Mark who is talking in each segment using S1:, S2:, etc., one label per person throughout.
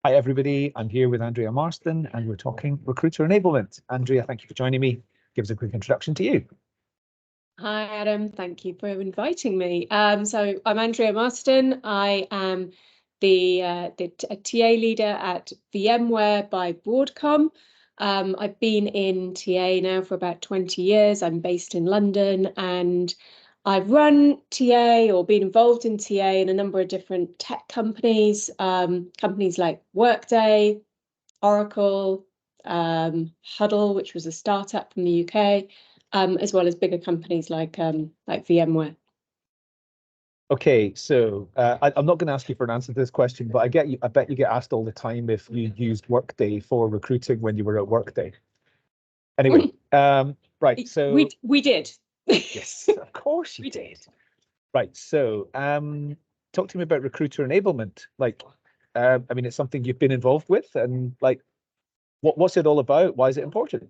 S1: Hi, everybody. I'm here with Andrea Marston, and we're talking recruiter enablement. Andrea, thank you for joining me. Give us a quick introduction to you.
S2: Hi, Adam. Thank you for inviting me. So I'm Andrea Marston. I am a TA leader at VMware by Broadcom. I've been in TA now for about 20 years. I'm based in London, and I've run TA or been involved in TA in a number of different tech companies, companies like Workday, Oracle, Huddle, which was a startup from the UK, as well as bigger companies like VMware.
S1: Okay, so I'm not going to ask you for an answer to this question, but I bet you get asked all the time if you used Workday for recruiting when you were at Workday. Anyway, right. So
S2: we did.
S1: Yes, of course you did. Right. So talk to me about recruiter enablement. I mean, it's something you've been involved with, and what's it all about? Why is it important?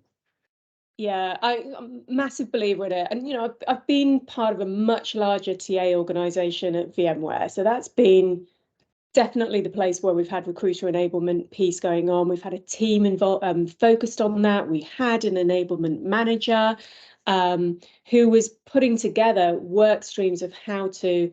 S2: Yeah, I'm a massive believer in it. And, I've been part of a much larger TA organization at VMware. So that's been definitely the place where we've had recruiter enablement piece going on. We've had a team involved, focused on that. We had an enablement manager who was putting together work streams of how to,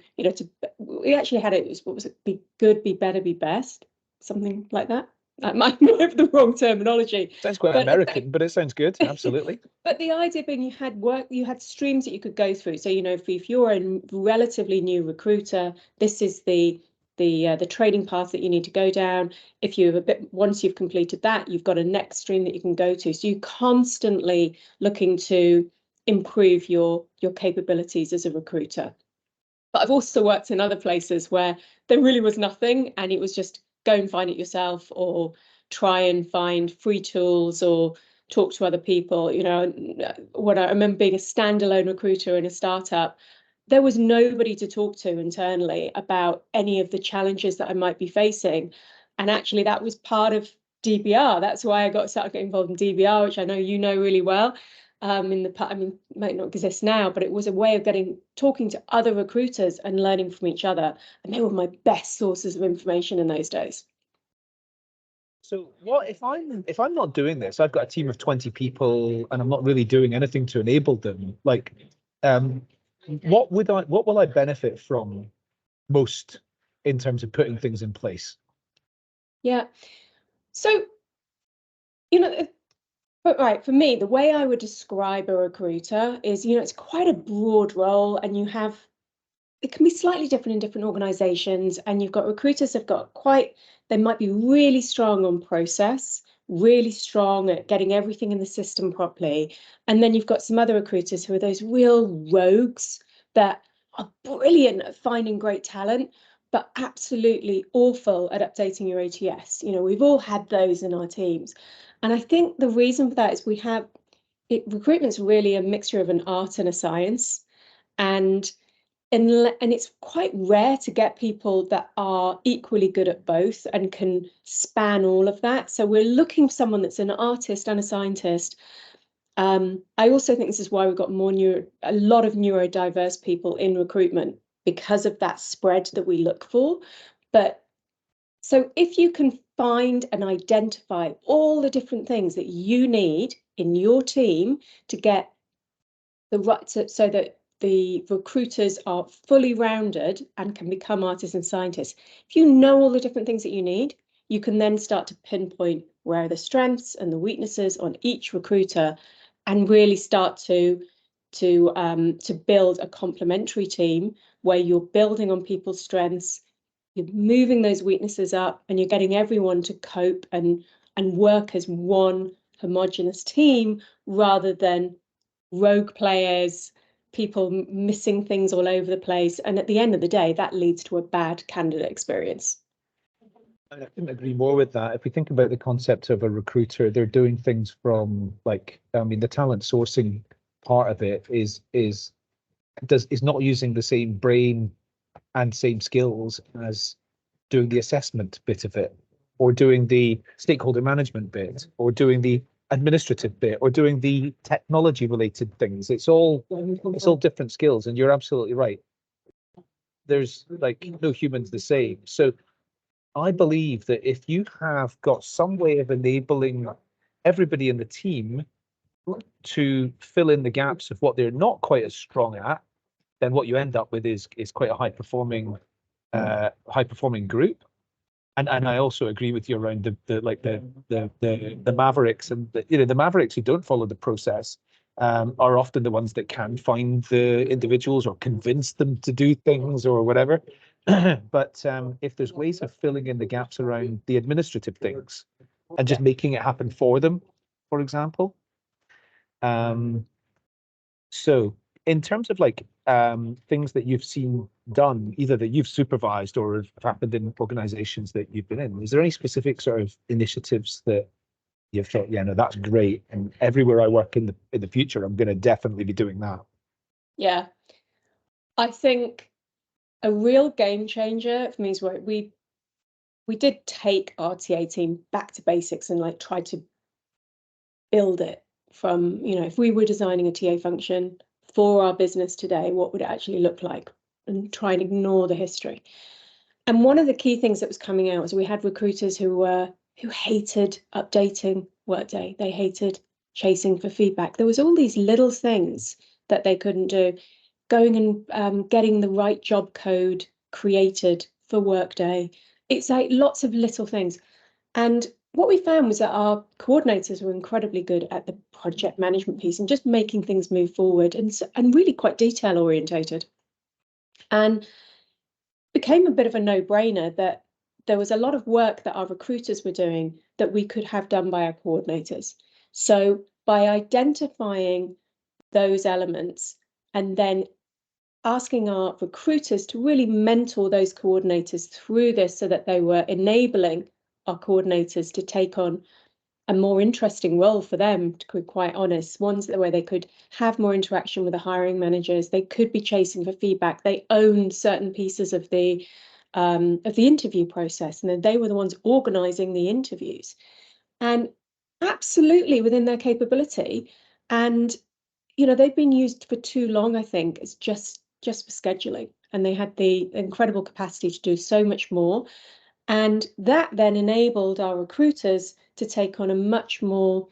S2: we actually had it, what was it? Be good, be better, be best, something like that. That might have the wrong terminology.
S1: Sounds quite American, but it sounds good. Absolutely.
S2: But the idea being you had streams that you could go through. So, if you're a relatively new recruiter, this is the training path that you need to go down. If you once you've completed that, you've got a next stream that you can go to. So you're constantly looking to improve your capabilities as a recruiter. But I've also worked in other places where there really was nothing, and it was just go and find it yourself, or try and find free tools, or talk to other people. When I remember being a standalone recruiter in a startup, there was nobody to talk to internally about any of the challenges that I might be facing. And actually, that was part of DBR. That's why I started getting involved in DBR, which I know you know really well. I mean, it might not exist now, but it was a way of talking to other recruiters and learning from each other. And they were my best sources of information in those days.
S1: So what if I'm not doing this? I've got a team of 20 people and I'm not really doing anything to enable them. What will I benefit from most in terms of putting things in place?
S2: Yeah. So, but right, for me, the way I would describe a recruiter is, it's quite a broad role, and it can be slightly different in different organizations. And you've got recruiters have got they might be really strong on process, really strong at getting everything in the system properly. And then you've got some other recruiters who are those real rogues that are brilliant at finding great talent, but absolutely awful at updating your ATS. We've all had those in our teams. And I think the reason for that is recruitment's really a mixture of an art and a science. And it's quite rare to get people that are equally good at both and can span all of that. So we're looking for someone that's an artist and a scientist. I also think this is why we've got a lot of neurodiverse people in recruitment, because of that spread that we look for. But so if you can find and identify all the different things that you need in your team to get the right so that the recruiters are fully rounded and can become artists and scientists. If you know all the different things that you need, you can then start to pinpoint where are the strengths and the weaknesses on each recruiter, and really start to build a complementary team where you're building on people's strengths, you're moving those weaknesses up, and you're getting everyone to cope and work as one homogenous team, rather than rogue players, people missing things all over the place. And at the end of the day, that leads to a bad candidate experience.
S1: I couldn't agree more with that. If we think about the concept of a recruiter, they're doing things from the talent sourcing part of it is not using the same brain and same skills as doing the assessment bit of it, or doing the stakeholder management bit, or doing the administrative bit, or doing the technology related things. It's all different skills, and you're absolutely right. There's no human's the same. So I believe that if you have got some way of enabling everybody in the team to fill in the gaps of what they're not quite as strong at, then what you end up with is quite a high performing group. And I also agree with you around the mavericks, and the mavericks who don't follow the process are often the ones that can find the individuals or convince them to do things or whatever. But if there's ways of filling in the gaps around the administrative things and just making it happen for them, for example. So in terms of like things that you've seen done, either that you've supervised or have happened in organizations that you've been in, is there any specific sort of initiatives that you've thought, yeah, no, that's great, and everywhere I work in the future, I'm going to definitely be doing that?
S2: Yeah, I think a real game changer for me is where we did take our TA team back to basics and like try to build it from, if we were designing a TA function for our business today, what would it actually look like, and try and ignore the history. And one of the key things that was coming out was we had recruiters who hated updating Workday. They hated chasing for feedback. There was all these little things that they couldn't do. Going and getting the right job code created for Workday. It's like lots of little things. And what we found was that our coordinators were incredibly good at the project management piece and just making things move forward, and really quite detail orientated. And became a bit of a no-brainer that there was a lot of work that our recruiters were doing that we could have done by our coordinators. So by identifying those elements and then asking our recruiters to really mentor those coordinators through this so that they were enabling our coordinators to take on a more interesting role for them, to be quite honest, ones where they could have more interaction with the hiring managers, they could be chasing for feedback, they owned certain pieces of the interview process, and then they were the ones organizing the interviews, and absolutely within their capability. And they've been used for too long, I think, as just for scheduling, and they had the incredible capacity to do so much more. And that then enabled our recruiters to take on a much more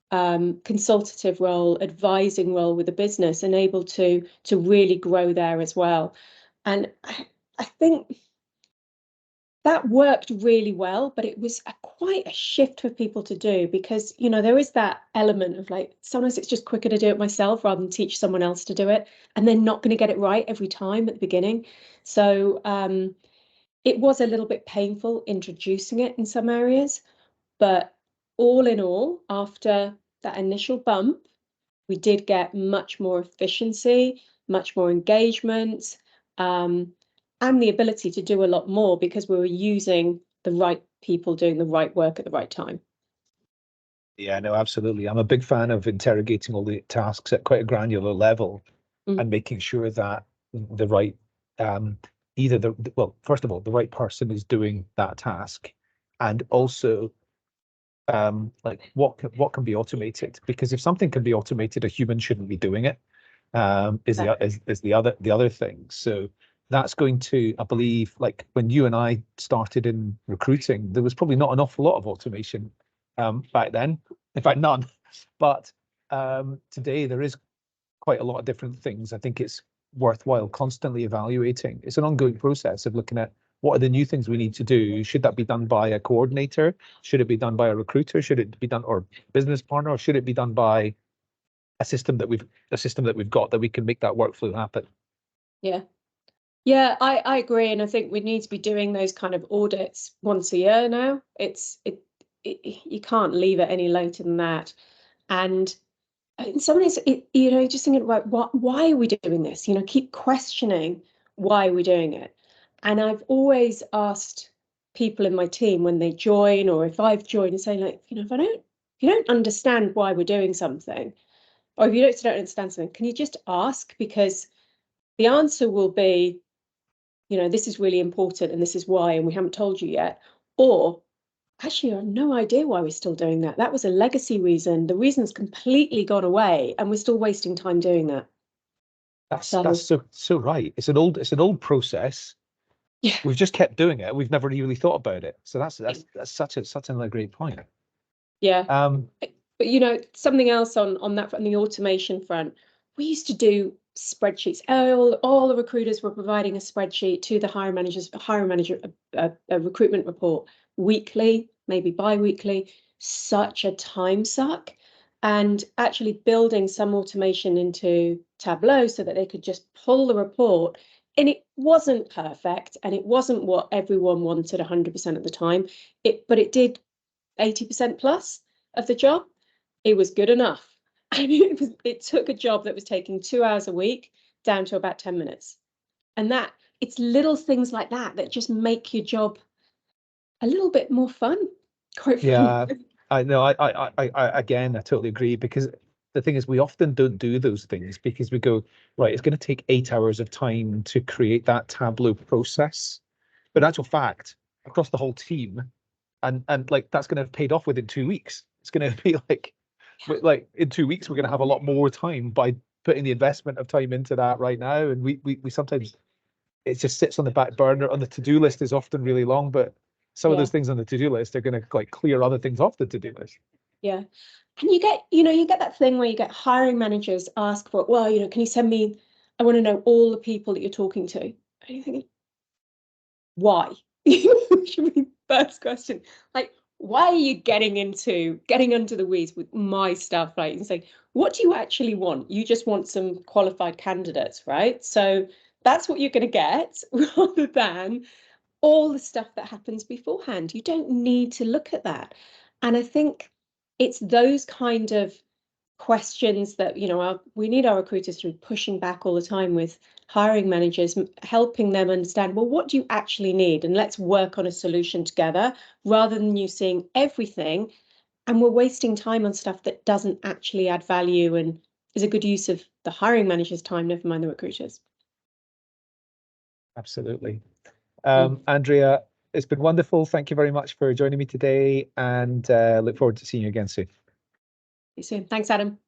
S2: consultative role, advising role with the business, and able to really grow there as well. And I think that worked really well, but it was quite a shift for people to do, because there is that element of like, sometimes it's just quicker to do it myself rather than teach someone else to do it, and they're not going to get it right every time at the beginning. So it was a little bit painful introducing it in some areas, but all in all, after that initial bump, we did get much more efficiency, much more engagement, and the ability to do a lot more because we were using the right people doing the right work at the right time.
S1: Yeah, no, absolutely. I'm a big fan of interrogating all the tasks at quite a granular level and making sure that the right, well, first of all, the right person is doing that task, and also like what can be automated, because if something can be automated, a human shouldn't be doing it. Is the other thing. So that's going to, I believe, like when you and I started in recruiting, there was probably not an awful lot of automation back then, in fact none. But today there is quite a lot of different things. I think it's worthwhile constantly evaluating. It's an ongoing process of looking at what are the new things we need to do. Should that be done by a coordinator? Should it be done by a recruiter? Should it be done, or business partner? Or should it be done by a system that we've got that we can make that workflow happen?
S2: Yeah, I agree, and I think we need to be doing those kind of audits once a year now. You can't leave it any later than that. And in some ways, just thinking about why are we doing this? Keep questioning why we're doing it. And I've always asked people in my team when they join, or if I've joined, and saying like, if you don't understand why we're doing something, or if you don't understand something, can you just ask? Because the answer will be, this is really important and this is why, and we haven't told you yet. Or actually, I have no idea why we're still doing that. That was a legacy reason. The reason's completely gone away, and we're still wasting time doing that.
S1: That's so right. It's an old process.
S2: Yeah.
S1: We've just kept doing it. We've never really thought about it. So that's such a great point.
S2: Yeah. But you know, something else on that front, on the automation front, we used to do spreadsheets. All the recruiters were providing a spreadsheet to the hiring manager, a recruitment report weekly, maybe bi-weekly. Such a time suck. And actually building some automation into Tableau so that they could just pull the report. And it wasn't perfect, and it wasn't what everyone wanted 100% of the time. But it did 80% plus of the job. It was good enough. I mean, it took a job that was taking 2 hours a week down to about 10 minutes. And it's little things like that that just make your job a little bit more fun. Quite
S1: Yeah,
S2: frankly.
S1: I know. Again, I totally agree, because the thing is, we often don't do those things because we go, right, it's going to take 8 hours of time to create that Tableau process. But in actual fact, across the whole team, and like that's going to have paid off within 2 weeks. It's going to be like in 2 weeks, we're going to have a lot more time by putting the investment of time into that right now. And we sometimes, it just sits on the back burner. On the to-do list is often really long, but some of
S2: Yeah.
S1: those things on the to-do list are going to like clear other things off the to-do list.
S2: Yeah. And you get that thing where you get hiring managers ask for, well, can you send me, I want to know all the people that you're talking to. And you're thinking, why? Should be the first question. Like, why are you getting under the weeds with my stuff, right? And say, what do you actually want? You just want some qualified candidates, right? So that's what you're going to get, rather than all the stuff that happens beforehand. You don't need to look at that. And I think it's those kind of questions that we need our recruiters to be pushing back all the time with hiring managers, helping them understand, well, what do you actually need, and let's work on a solution together, rather than you seeing everything and we're wasting time on stuff that doesn't actually add value and is a good use of the hiring manager's time, never mind the recruiters.
S1: Absolutely. Andrea, it's been wonderful. Thank you very much for joining me today, and look forward to seeing you again soon.
S2: See you soon. Thanks, Adam.